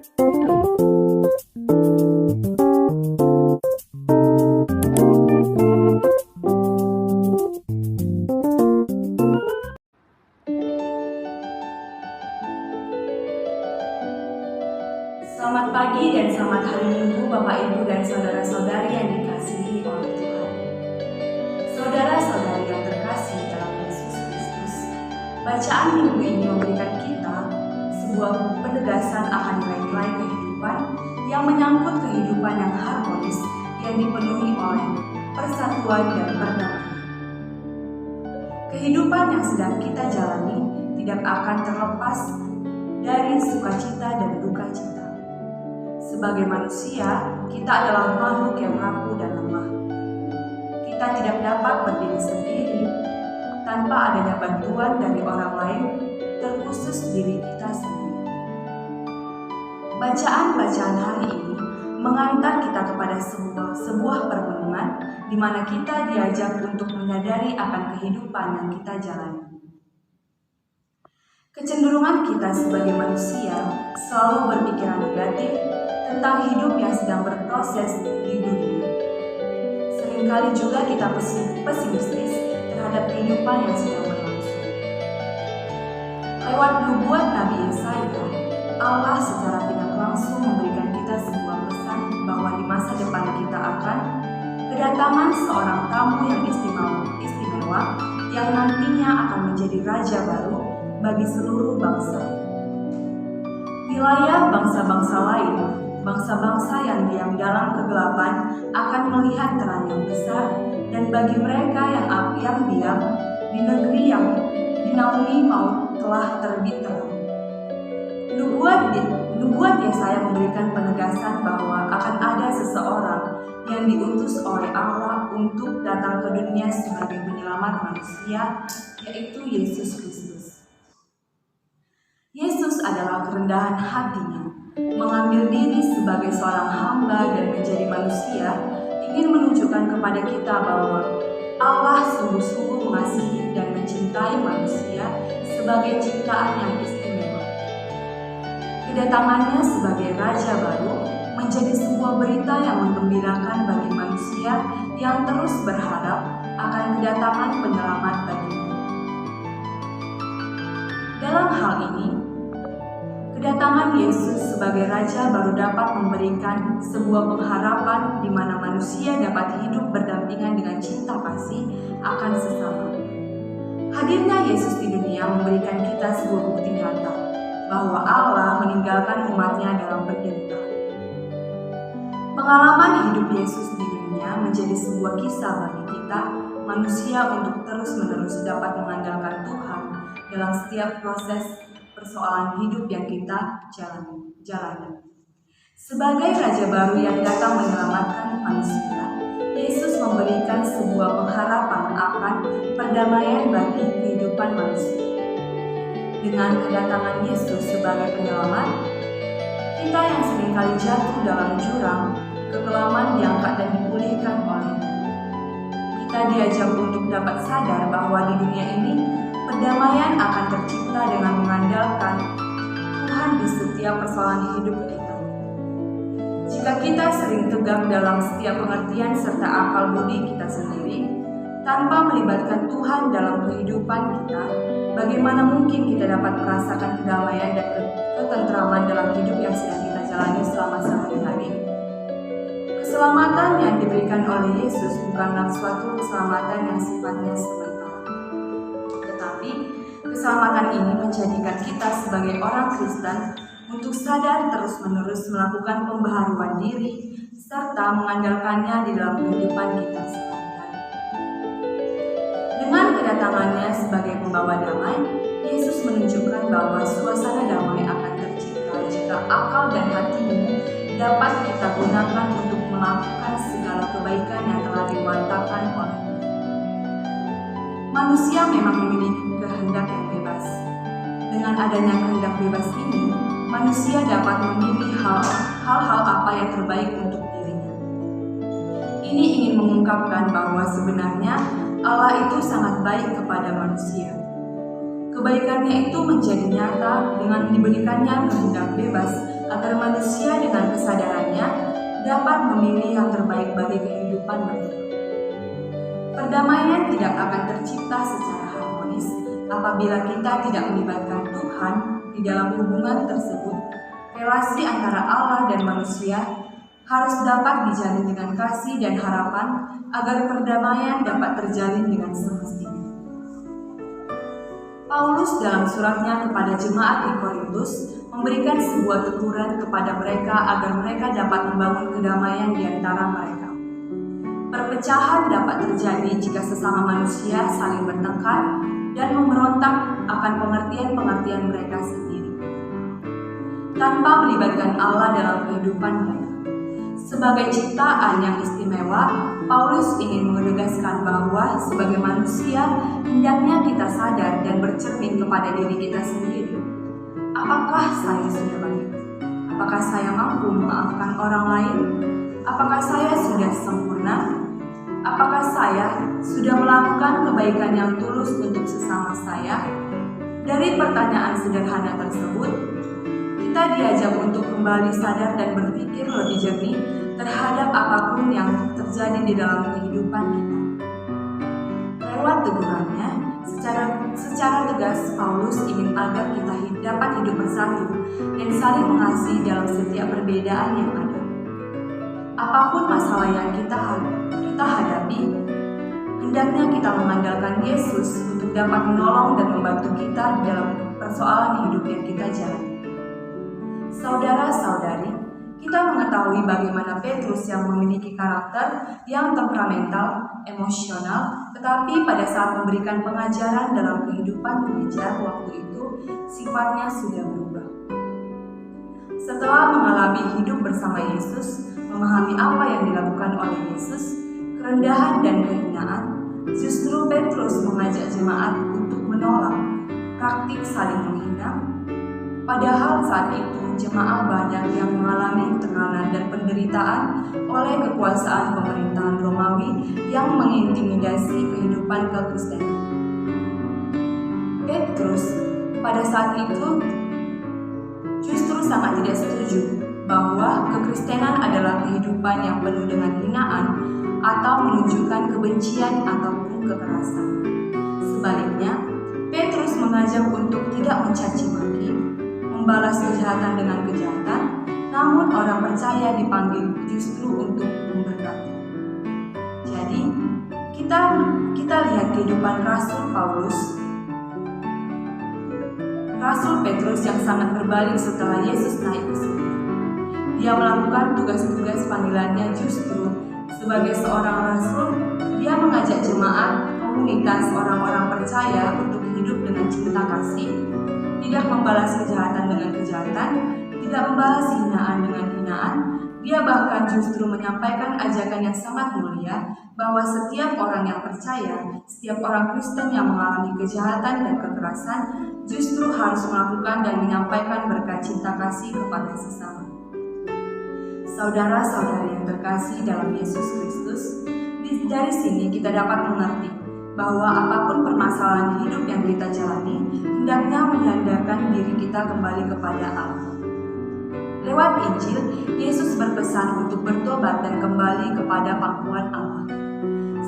Selamat pagi dan selamat hari Minggu Bapak Ibu dan saudara-saudari yang dikasihi oleh Tuhan. Saudara-saudari yang terkasih dalam Yesus Kristus, bacaan minggu ini memberikan kita sebuah penegasan akan nilai-nilai kehidupan yang menyangkut kehidupan yang harmonis yang dipenuhi oleh persatuan dan perdamaian. Kehidupan yang sedang kita jalani tidak akan terlepas dari sukacita dan duka cita. Sebagai manusia, kita adalah makhluk yang rapuh dan lemah. Kita tidak dapat berdiri sendiri tanpa adanya bantuan dari orang lain, terkhusus diri kita sendiri. Bacaan-bacaan hari ini mengantar kita kepada sebuah permenungan di mana kita diajak untuk menyadari akan kehidupan yang kita jalani. Kecenderungan kita sebagai manusia selalu berpikiran negatif tentang hidup yang sedang berproses di dunia. Seringkali juga kita pesimistis terhadap kehidupan yang sedang berlangsung. Lewat nubuat Nabi Yesaya, Allah secara tidak langsung memberikan kita sebuah pesan bahwa di masa depan kita akan kedatangan seorang tamu yang istimewa yang nantinya akan menjadi raja baru bagi seluruh bangsa. Wilayah bangsa-bangsa lain, bangsa-bangsa yang diam dalam kegelapan akan melihat terang yang besar, dan bagi mereka yang diam di negeri yang dinaungi maut telah terbit terang. Nubuat Yesaya memberikan penegasan bahwa akan ada seseorang yang diutus oleh Allah untuk datang ke dunia sebagai penyelamat manusia, yaitu Yesus Kristus. Yesus adalah kerendahan hatinya, mengambil diri sebagai seorang hamba dan menjadi manusia, ingin menunjukkan kepada kita bahwa Allah sungguh-sungguh mengasihi dan mencintai manusia sebagai ciptaan yang istimewa. Kedatangannya sebagai Raja baru menjadi sebuah berita yang menggembirakan bagi manusia yang terus berharap akan kedatangan penyelamat baginya. Dalam hal ini, kedatangan Yesus sebagai Raja baru dapat memberikan sebuah pengharapan di mana manusia dapat hidup berdampingan dengan cinta kasih akan sesama. Hadirnya Yesus di dunia memberikan kita sebuah bukti nyata bahwa Allah meninggalkan umatnya dalam penderita. Pengalaman hidup Yesus di dunia menjadi sebuah kisah bagi kita, manusia, untuk terus-menerus dapat mengandalkan Tuhan dalam setiap proses persoalan hidup yang kita jalani. Sebagai Raja baru yang datang menyelamatkan manusia, Yesus memberikan sebuah pengharapan akan perdamaian bagi kehidupan manusia. Dengan kedatangan Yesus sebagai penyelamat, kita yang seringkali jatuh dalam jurang kekelaman diangkat dan dipulihkan oleh-Nya. Kita diajak untuk dapat sadar bahwa di dunia ini perdamaian akan tercipta dengan mengandalkan Tuhan di setiap persoalan hidup kita. Jika kita sering tegak dalam setiap pengertian serta akal budi kita sendiri, tanpa melibatkan Tuhan dalam kehidupan kita, bagaimana mungkin kita dapat merasakan kedamaian dan ketentraman dalam hidup yang sedang kita jalani selama sehari-hari? Keselamatan yang diberikan oleh Yesus bukanlah suatu keselamatan yang sifatnya sementara. Tetapi, keselamatan ini menjadikan kita sebagai orang Kristen untuk sadar terus-menerus melakukan pembaharuan diri serta mengandalkannya di dalam kehidupan kita sehari-hari. Dengan kedatangannya sebagai pembawa damai, Yesus menunjukkan bahwa suasana damai akan tercipta jika akal dan hatimu dapat kita gunakan untuk melakukan segala kebaikan yang telah diwartakan oleh-Nya. Manusia memang memiliki kehendak yang bebas. Dengan adanya kehendak bebas ini, manusia dapat memilih hal-hal apa yang terbaik untuk dirinya. Ini ingin mengungkapkan bahwa sebenarnya Allah itu sangat baik kepada manusia. Kebaikannya itu menjadi nyata dengan diberikannya kehendak bebas agar manusia memilih yang terbaik bagi kehidupan mereka. Perdamaian tidak akan tercipta secara harmonis apabila kita tidak melibatkan Tuhan di dalam hubungan tersebut. Relasi antara Allah dan manusia harus dapat dijalin dengan kasih dan harapan agar perdamaian dapat terjalin dengan semestinya. Paulus dalam suratnya kepada jemaat di Korintus memberikan sebuah teguran kepada mereka agar mereka dapat membangun kedamaian di antara mereka. Perpecahan dapat terjadi jika sesama manusia saling bertengkar dan memberontak akan pengertian-pengertian mereka sendiri, tanpa melibatkan Allah dalam kehidupan mereka. Sebagai ciptaan yang istimewa, Paulus ingin menegaskan bahwa sebagai manusia, hendaknya kita sadar dan bercermin kepada diri kita sendiri. Apakah saya sudah baik? Apakah saya mampu memaafkan orang lain? Apakah saya sudah sempurna? Apakah saya sudah melakukan kebaikan yang tulus untuk sesama saya? Dari pertanyaan sederhana tersebut, kita diajak untuk kembali sadar dan berpikir lebih jernih terhadap apapun yang terjadi di dalam kehidupan kita. Lewat tegurannya, secara tegas Paulus ingin agar kita dapat hidup bersatu dan saling mengasihi dalam setiap perbedaan yang ada. Apapun masalah yang kita hadapi, hendaknya kita mengandalkan Yesus untuk dapat menolong dan membantu kita di dalam persoalan hidup yang kita jalani. Saudara-saudari, kita mengetahui bagaimana Petrus yang memiliki karakter yang temperamental, emosional, tetapi pada saat memberikan pengajaran dalam kehidupan gereja waktu itu, sifatnya sudah berubah. Setelah mengalami hidup bersama Yesus, memahami apa yang dilakukan oleh Yesus, kerendahan dan kehinaan, justru Petrus mengajak jemaat untuk menolak praktik saling menghina. Padahal saat itu jemaah banyak yang mengalami tekanan dan penderitaan oleh kekuasaan pemerintahan Romawi yang mengintimidasi kehidupan kekristenan. Petrus pada saat itu justru sangat tidak setuju bahwa kekristenan adalah kehidupan yang penuh dengan hinaan atau menunjukkan kebencian ataupun kekerasan. Sebaliknya, Petrus mengajak untuk tidak mencaci maki, membalas kejahatan dengan kejahatan, namun orang percaya dipanggil justru untuk memberkati. Jadi, kita lihat kehidupan Rasul Petrus yang sangat berbalik setelah Yesus naik ke surga. Dia melakukan tugas-tugas panggilannya justru sebagai seorang rasul. Dia mengajak jemaat, komunitas orang-orang percaya untuk hidup dengan cinta kasih, tidak membalas kejahatan dengan kejahatan, tidak membalas hinaan dengan hinaan. Dia bahkan justru menyampaikan ajakan yang sangat mulia bahwa setiap orang yang percaya, setiap orang Kristen yang mengalami kejahatan dan kekerasan justru harus melakukan dan menyampaikan berkat cinta kasih kepada sesama. Saudara-saudari yang terkasih dalam Yesus Kristus, dari sini kita dapat mengerti bahwa apapun permasalahan hidup yang kita jalani, hendaknya menyandarkan diri kita kembali kepada Allah. Lewat Injil, Yesus berpesan untuk bertobat dan kembali kepada pangkuan Allah.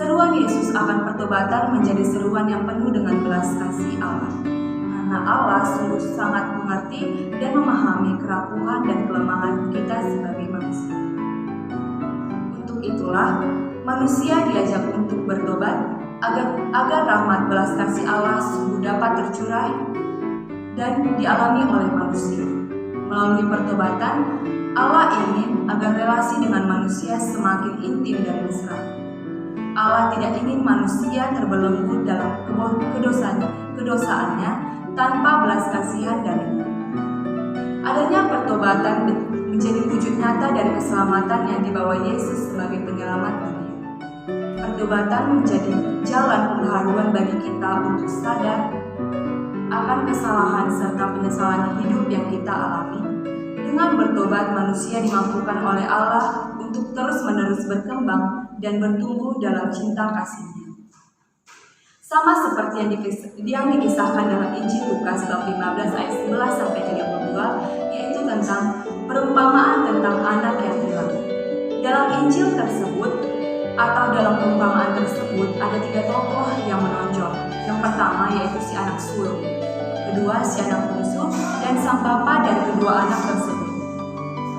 Seruan Yesus akan pertobatan menjadi seruan yang penuh dengan belas kasih Allah, karena Allah sungguh sangat mengerti dan memahami kerapuhan dan kelemahan kita sebagai manusia. Untuk itulah, manusia diajak untuk bertobat agar rahmat belas kasih Allah sungguh dapat tercurah dan dialami oleh manusia. Melalui pertobatan, Allah ingin agar relasi dengan manusia semakin intim dan mesra. Allah tidak ingin manusia terbelenggu dalam kedosaannya tanpa belas kasihan darinya. Adanya pertobatan menjadi wujud nyata dari keselamatan yang dibawa Yesus sebagai penyelamat dunia. Pertobatan menjadi jalan pengharuan bagi kita untuk sadar akan kesalahan serta penyesalan hidup yang kita alami. Dengan bertobat, manusia dimampukan oleh Allah untuk terus-menerus berkembang dan bertumbuh dalam cinta kasih-Nya. Sama seperti yang dikisahkan dalam Injil Lukas bab 15 ayat 11-32, yaitu tentang perumpamaan tentang anak yang hilang. Dalam Injil tersebut atau dalam perumpamaan tersebut ada 3 tokoh yang menonjol. Yang pertama yaitu si anak sulung, kedua si anak bungsu, dan sang bapa dari kedua anak tersebut.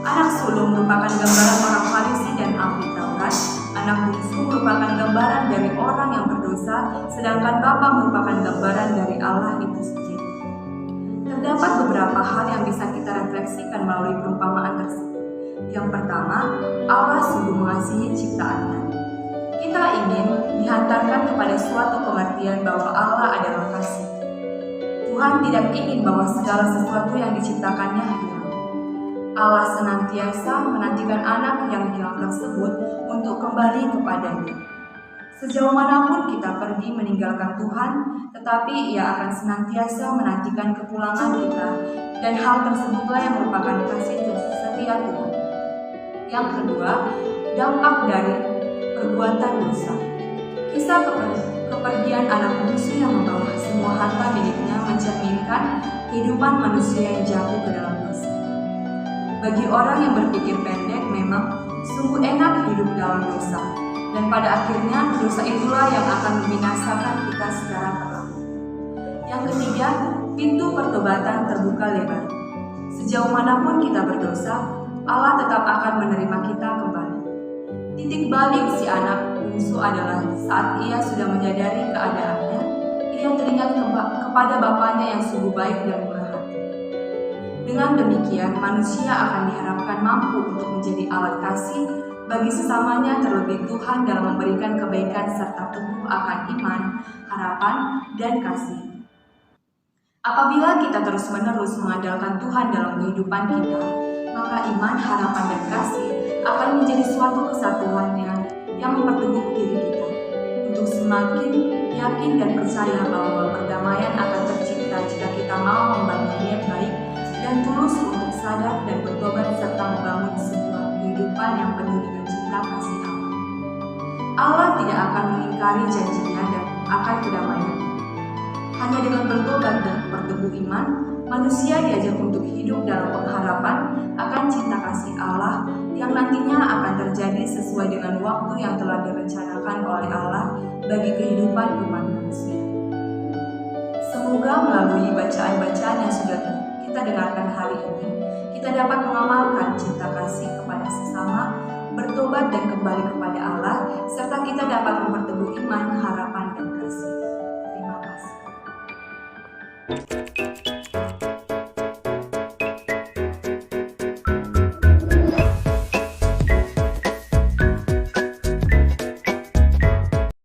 Anak sulung merupakan gambaran orang Farisi dan ahli Taurat. Anak bungsu merupakan gambaran dari orang yang berdosa, sedangkan bapa merupakan gambaran dari Allah itu sendiri. Terdapat beberapa hal yang bisa kita refleksikan melalui perumpamaan tersebut. Yang pertama, Allah sungguh mengasihi ciptaannya. Kita ingin dihantarkan kepada suatu pengertian bahwa Allah adalah kasih. Tuhan tidak ingin bahwa segala sesuatu yang diciptakannya hilang. Allah senantiasa menantikan anak yang hilang tersebut untuk kembali kepadanya. Sejauh manapun kita pergi meninggalkan Tuhan, tetapi Ia akan senantiasa menantikan kepulangan kita, dan hal tersebutlah yang merupakan kasih setia Tuhan. Yang kedua, dampak dari perbuatan dosa. Kisah kepergian anak bungsu yang membawa semua harta miliknya mencerminkan kehidupan manusia yang jatuh ke dalam dosa. Bagi orang yang berpikir pendek, memang sungguh enak hidup dalam dosa, dan pada akhirnya dosa itulah yang akan membinasakan kita secara perlahan. Yang ketiga, pintu pertobatan terbuka lebar. Sejauh manapun kita berdosa, Allah tetap akan menerima kita kembali. Titik balik si anak bungsu adalah saat ia sudah menyadari keadaannya, ia teringat kepada bapaknya yang sungguh baik dan murah hati. Dengan demikian, manusia akan diharapkan mampu untuk menjadi alat kasih bagi sesamanya, terlebih Tuhan dalam memberikan kebaikan serta tumbuh akan iman, harapan, dan kasih. Apabila kita terus-menerus mengandalkan Tuhan dalam kehidupan kita, maka iman, harapan, dan kasih akan menjadi suatu kesatuan yang memperteguh diri kita untuk semakin yakin dan percaya bahwa perdamaian akan tercipta jika kita mau membangun niat baik dan tulus untuk sadar dan bertobat serta membangun sebuah kehidupan yang penuh dengan cinta kasih Allah. Allah tidak akan mengingkari janjinya dan akan kedamaian. Hanya dengan bertobat dan berteguh iman, manusia diajak untuk hidup dalam pengharapan akan cinta kasih Allah yang nantinya akan terjadi sesuai dengan waktu yang telah direncanakan oleh Allah bagi kehidupan umat manusia. Semoga melalui bacaan-bacaan yang sudah kita dengarkan hari ini, kita dapat mengamalkan cinta kasih kepada sesama, bertobat dan kembali kepada Allah, serta kita dapat memperteguh iman, harapan,